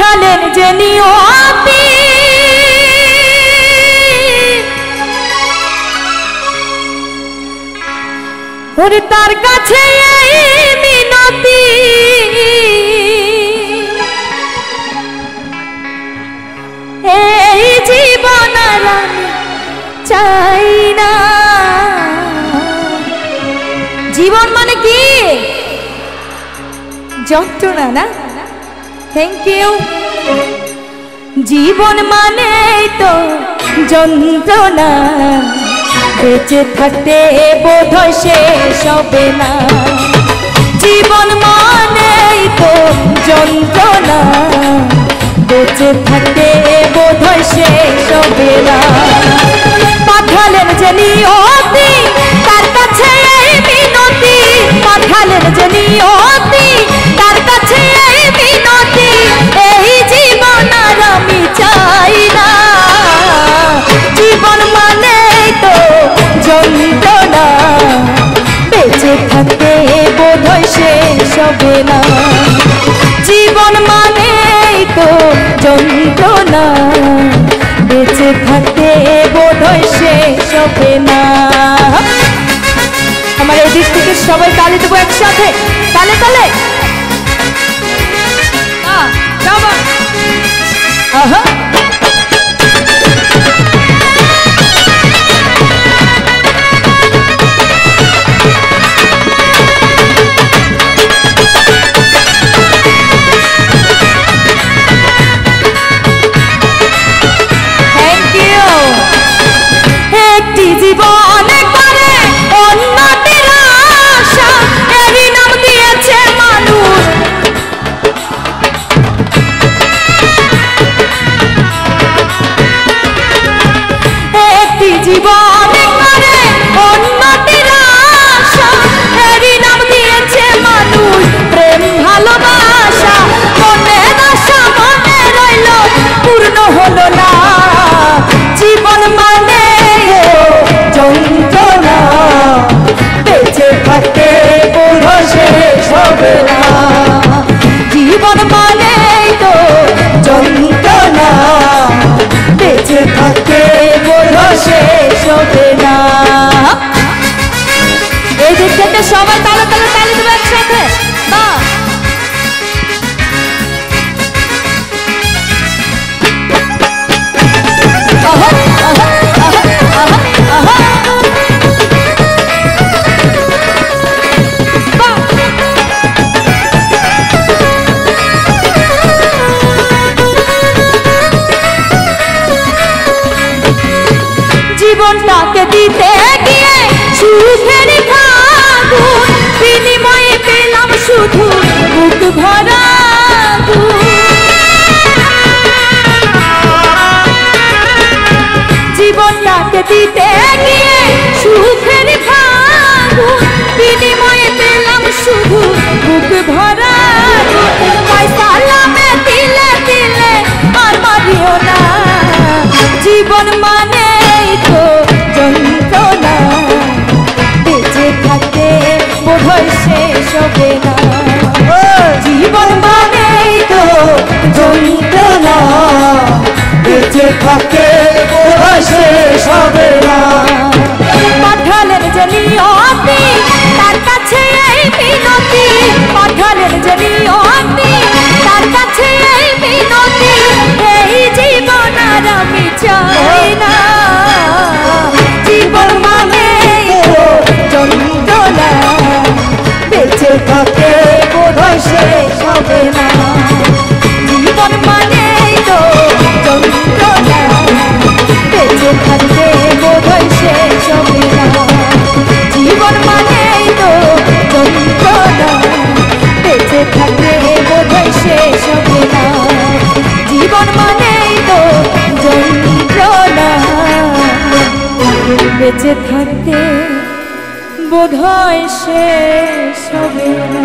পাঠালেন যে নিয়তি ওরে তার কাছে এই মিনতি এই জীবন আর আমি চাই না। জীবন মানে কি? যন্ত্রণা না? Thank you. জীবন মানে তো যন্ত্রণা, বেঁচে থাকতে বোধহয় শেষ হবে না। জীবন মানে তো যন্ত্রণা, বেঁচে থাকতে বোধহয় শেষ হবে না। পাঠালেন যে নিয়তি তার কাছে এই মিনতি, পাঠালেন যে নিয়তি তার কাছে এই মিনতি, এই জীবন আর আমি চাই না। জীবন মানে তো যন্ত্রণা, বেঁচে থাকতে বোধহয় শেষ হবে না। জীবন মানে তো যন্ত্রণা, বেঁচে থাকতে বোধহয় শেষ হবে না। আমার এই দিক থেকে সবাই তালি দেবো একসাথে, তালে তালে। আহা জীবনে করে উন্নতির আশা, এরই নাম দিয়েছে মানুষ। একটি জীবনে করে উন্নতির আশা, এরই নাম দিয়েছে মানুষ। প্রেম ভালোবাসা মনের আশা মনে রইল, পূর্ণ হলো না। জীবন মানে যন্ত্রণা, বেঁচে থাকতে বোধহয় শেষ হবে না। জীবন মানে তো যন্ত্রণা, বেঁচে থাকতে বোধহয় শেষ হবে না। এই দিক থেকে সবাই তালে তালে তালে দেবে একসাথে। জীবনটাকে দিতে গিয়ে সুখের ফাগুন, বিনিময়ে পেলাম শুধু বুক ভরা জীবনটাকে দিতে গিয়ে সুখের ফাগুন, বিনিময়ে পেলাম শুধু বুক ভরা। সালামে দিলে দিলে আর মারিও না। জীবন মানে তো যন্ত্রণা, বেঁচে থাকতে বোধহয় শেষ হবে না। জীবন মানে তো যন্ত্রণা, বেঁচে থাকতে বোধহয় শেষ হবে না। পাঠালেন যে নিয়তি তার কাছে এই মিনতি, পাঠালেন যে নিয়তি তার কাছে এই মিনতি, এই জীবন আর আমি চাই না। জীবন মানে যন্ত্রণা, বেঁচে থাকতে বোধহয় শেষ হবে না। জীবন মানে তো যন্ত্রণা, বেঁচে থাকতে বোধহয় শেষ হবে না। জীবন মানে তো যন্ত্রণা, বেঁচে থাকতে বোধহয় শেষ হবে না। জীবন মানে তো যন্ত্রণা, বেঁচে থাকতে বোধহয় শেষ হবে না।